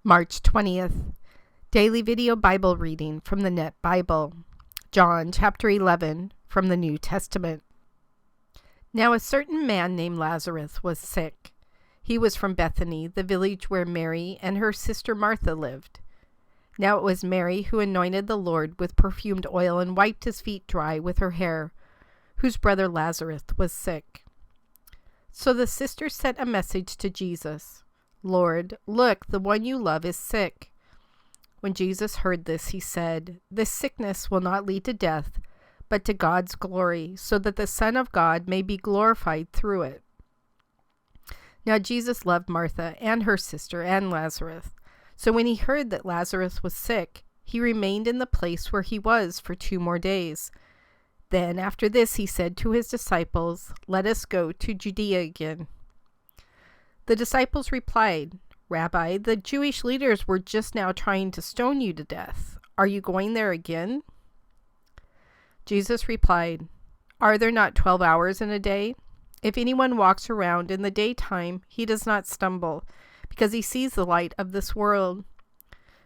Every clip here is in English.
March 20th. Daily Video Bible Reading from the Net Bible. John chapter 11 from the New Testament. Now a certain man named Lazarus was sick. He was from Bethany, the village where Mary and her sister Martha lived. Now it was Mary who anointed the Lord with perfumed oil and wiped his feet dry with her hair, whose brother Lazarus was sick. So the sisters sent a message to Jesus. Lord, look, the one you love is sick. When Jesus heard this, he said, This sickness will not lead to death, but to God's glory, so that the Son of God may be glorified through it. Now Jesus loved Martha and her sister and Lazarus. So when he heard that Lazarus was sick, he remained in the place where he was for 2 more days. Then after this he said to his disciples, Let us go to Judea again. The disciples replied, Rabbi, the Jewish leaders were just now trying to stone you to death. Are you going there again? Jesus replied, Are there not 12 hours in a day? If anyone walks around in the daytime, he does not stumble, because he sees the light of this world.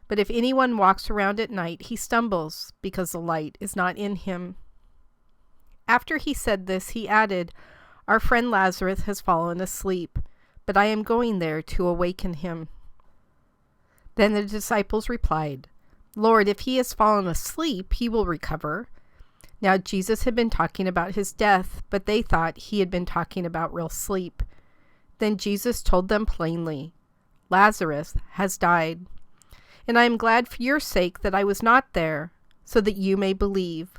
But if anyone walks around at night, he stumbles, because the light is not in him. After he said this, he added, Our friend Lazarus has fallen asleep, but I am going there to awaken him. Then the disciples replied, Lord, if he has fallen asleep, he will recover. Now Jesus had been talking about his death, but they thought he had been talking about real sleep. Then Jesus told them plainly, Lazarus has died, and I am glad for your sake that I was not there, so that you may believe.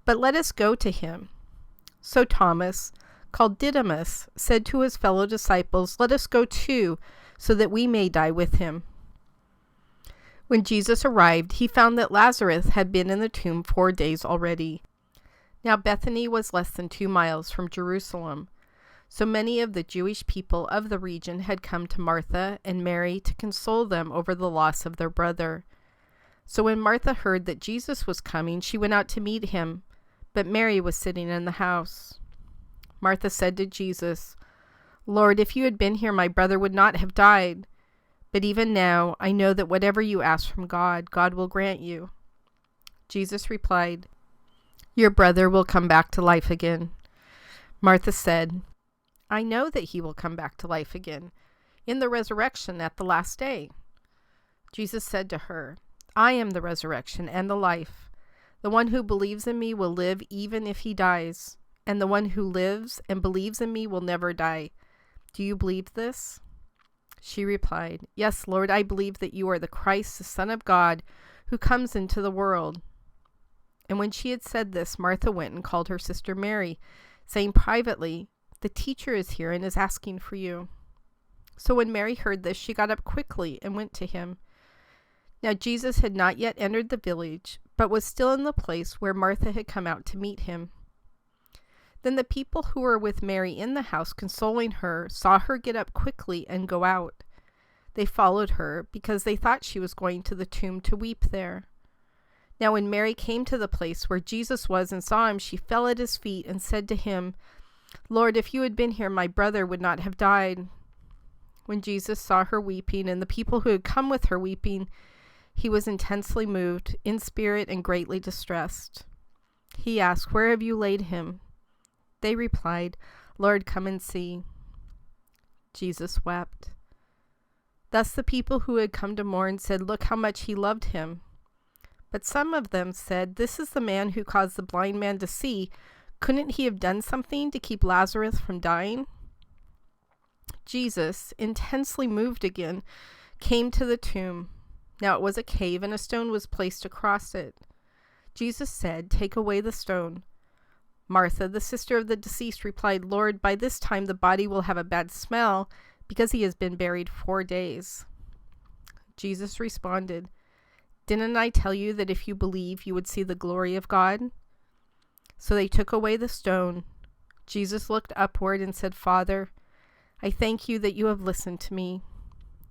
But let us go to him. So Thomas, called Didymus, said to his fellow disciples, Let us go too, so that we may die with him. When Jesus arrived, he found that Lazarus had been in the tomb 4 days already. Now Bethany was less than 2 miles from Jerusalem. So many of the Jewish people of the region had come to Martha and Mary to console them over the loss of their brother. So when Martha heard that Jesus was coming, she went out to meet him, but Mary was sitting in the house. Martha said to Jesus, Lord, if you had been here, my brother would not have died. But even now, I know that whatever you ask from God, God will grant you. Jesus replied, Your brother will come back to life again. Martha said, I know that he will come back to life again, in the resurrection at the last day. Jesus said to her, I am the resurrection and the life. The one who believes in me will live even if he dies, and the one who lives and believes in me will never die. Do you believe this? She replied, Yes, Lord, I believe that you are the Christ, the Son of God, who comes into the world. And when she had said this, Martha went and called her sister Mary, saying privately, The teacher is here and is asking for you. So when Mary heard this, she got up quickly and went to him. Now Jesus had not yet entered the village, but was still in the place where Martha had come out to meet him. Then the people who were with Mary in the house consoling her saw her get up quickly and go out. They followed her because they thought she was going to the tomb to weep there. Now when Mary came to the place where Jesus was and saw him, she fell at his feet and said to him, Lord, if you had been here, my brother would not have died. When Jesus saw her weeping and the people who had come with her weeping, he was intensely moved in spirit and greatly distressed. He asked, Where have you laid him? They replied, Lord, come and see. Jesus wept. Thus the people who had come to mourn said, Look how much he loved him. But some of them said, This is the man who caused the blind man to see. Couldn't he have done something to keep Lazarus from dying? Jesus, intensely moved again, came to the tomb. Now it was a cave, and a stone was placed across it. Jesus said, Take away the stone. Martha, the sister of the deceased, replied, Lord, by this time the body will have a bad smell, because he has been buried 4 days. Jesus responded, Didn't I tell you that if you believe, you would see the glory of God? So they took away the stone. Jesus looked upward and said, Father, I thank you that you have listened to me.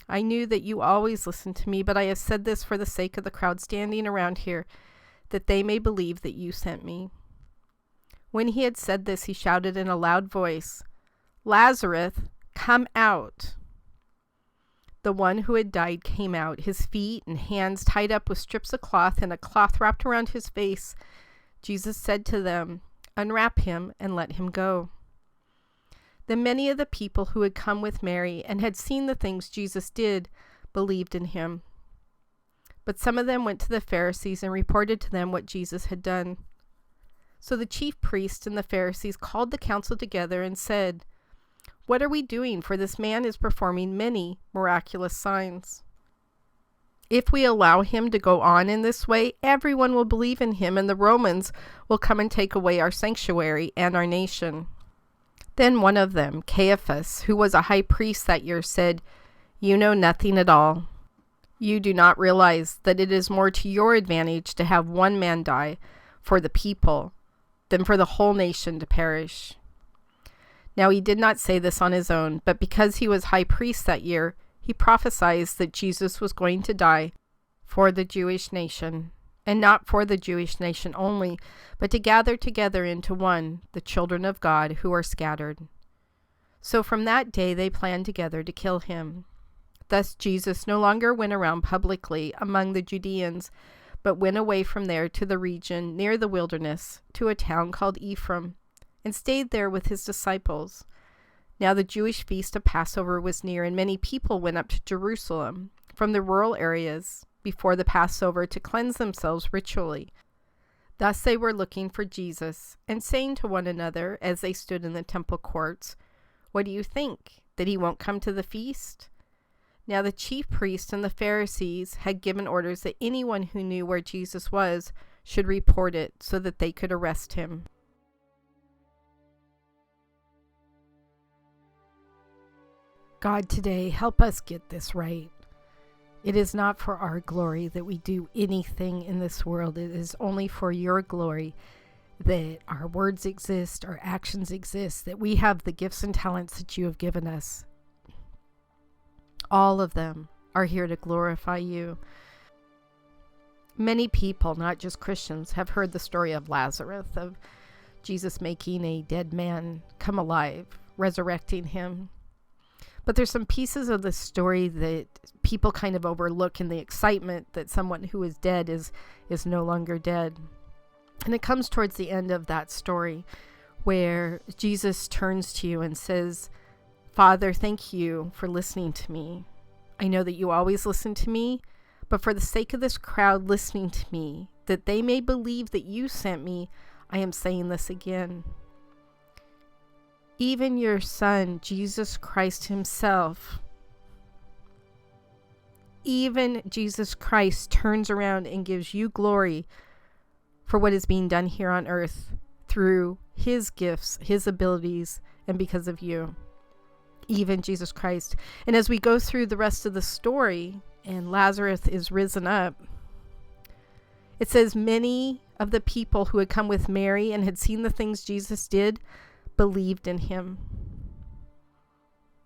I knew that you always listen to me, but I have said this for the sake of the crowd standing around here, that they may believe that you sent me. When he had said this, he shouted in a loud voice, Lazarus, come out. The one who had died came out, his feet and hands tied up with strips of cloth and a cloth wrapped around his face. Jesus said to them, "Unwrap him and let him go." Then many of the people who had come with Mary and had seen the things Jesus did believed in him. But some of them went to the Pharisees and reported to them what Jesus had done. So the chief priests and the Pharisees called the council together and said, "What are we doing? For this man is performing many miraculous signs. If we allow him to go on in this way, everyone will believe in him, and the Romans will come and take away our sanctuary and our nation." Then one of them, Caiaphas, who was a high priest that year, said, "You know nothing at all. You do not realize that it is more to your advantage to have one man die for the people than for the whole nation to perish." Now he did not say this on his own, but because he was high priest that year, he prophesied that Jesus was going to die for the Jewish nation, and not for the Jewish nation only, but to gather together into one the children of God who are scattered. So from that day they planned together to kill him. Thus Jesus no longer went around publicly among the Judeans, but went away from there to the region near the wilderness, to a town called Ephraim, and stayed there with his disciples. Now the Jewish feast of Passover was near, and many people went up to Jerusalem from the rural areas before the Passover to cleanse themselves ritually. Thus they were looking for Jesus, and saying to one another as they stood in the temple courts, "What do you think, that he won't come to the feast?" Now the chief priests and the Pharisees had given orders that anyone who knew where Jesus was should report it, so that they could arrest him. God, today, help us get this right. It is not for our glory that we do anything in this world. It is only for your glory that our words exist, our actions exist, that we have the gifts and talents that you have given us. All of them are here to glorify you. Many people, not just Christians, have heard the story of Lazarus, of Jesus making a dead man come alive, resurrecting him. But there's some pieces of the story that people kind of overlook in the excitement that someone who is dead is no longer dead. And it comes towards the end of that story where Jesus turns to you and says, "Father, thank you for listening to me. I know that you always listen to me, but for the sake of this crowd listening to me, that they may believe that you sent me, I am saying this again. Even your Son, Jesus Christ himself, even Jesus Christ turns around and gives you glory for what is being done here on earth through his gifts, his abilities, and because of you. Even Jesus Christ." And as we go through the rest of the story, and Lazarus is risen up, it says many of the people who had come with Mary and had seen the things Jesus did believed in him.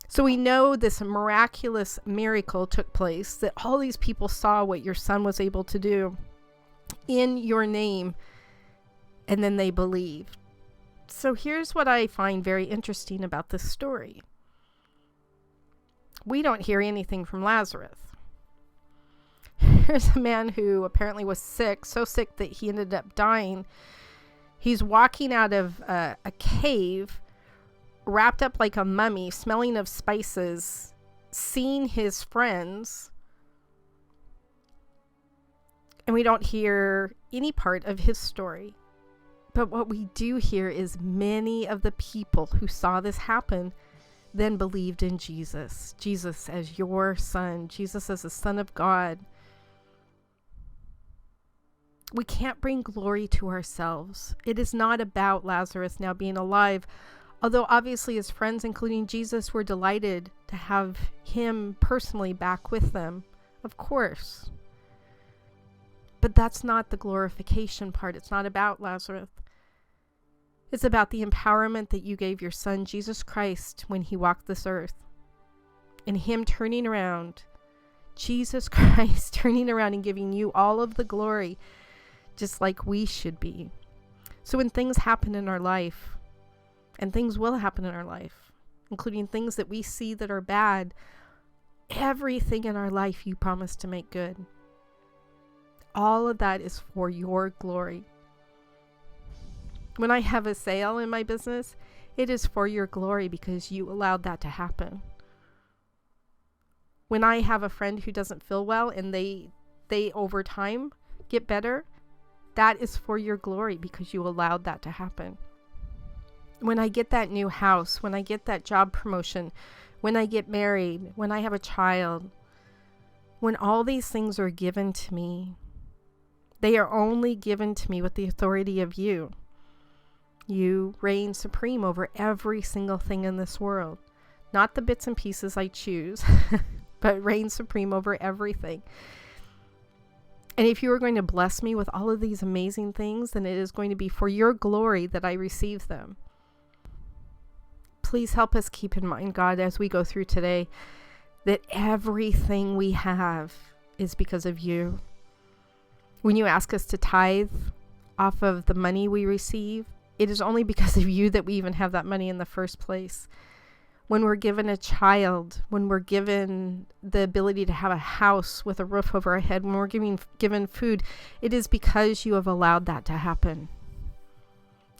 So we know this miraculous miracle took place, that all these people saw what your Son was able to do in your name, and then they believed. So here's what I find very interesting about this story. We don't hear anything from Lazarus. Here's a man who apparently was sick, so sick that he ended up dying. He's walking out of a cave, wrapped up like a mummy, smelling of spices, seeing his friends, and we don't hear any part of his story. But what we do hear is many of the people who saw this happen then believed in Jesus. Jesus as your Son, Jesus as the Son of God. We can't bring glory to ourselves. It is not about Lazarus now being alive, although obviously his friends, including Jesus, were delighted to have him personally back with them, of course. But that's not the glorification part. It's not about Lazarus. It's about the empowerment that you gave your Son, Jesus Christ, when he walked this earth. And him turning around, Jesus Christ turning around and giving you all of the glory, just like we should be. So when things happen in our life, and things will happen in our life, including things that we see that are bad, everything in our life you promise to make good. All of that is for your glory. When I have a sale in my business, it is for your glory because you allowed that to happen. When I have a friend who doesn't feel well and they over time get better, that is for your glory because you allowed that to happen. When I get that new house, when I get that job promotion, when I get married, when I have a child, when all these things are given to me, they are only given to me with the authority of you. You reign supreme over every single thing in this world. Not the bits and pieces I choose, but reign supreme over everything. And if you are going to bless me with all of these amazing things, then it is going to be for your glory that I receive them. Please help us keep in mind, God, as we go through today, that everything we have is because of you. When you ask us to tithe off of the money we receive, it is only because of you that we even have that money in the first place. When we're given a child, when we're given the ability to have a house with a roof over our head, when we're given food, it is because you have allowed that to happen.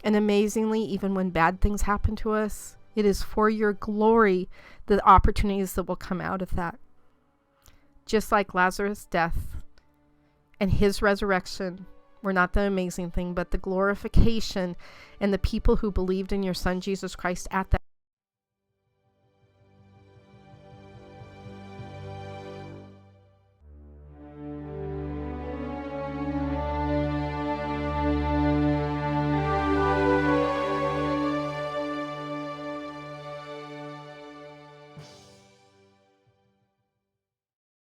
And amazingly, even when bad things happen to us, it is for your glory, the opportunities that will come out of that. Just like Lazarus' death and his resurrection were not the amazing thing, but the glorification and the people who believed in your Son, Jesus Christ, at that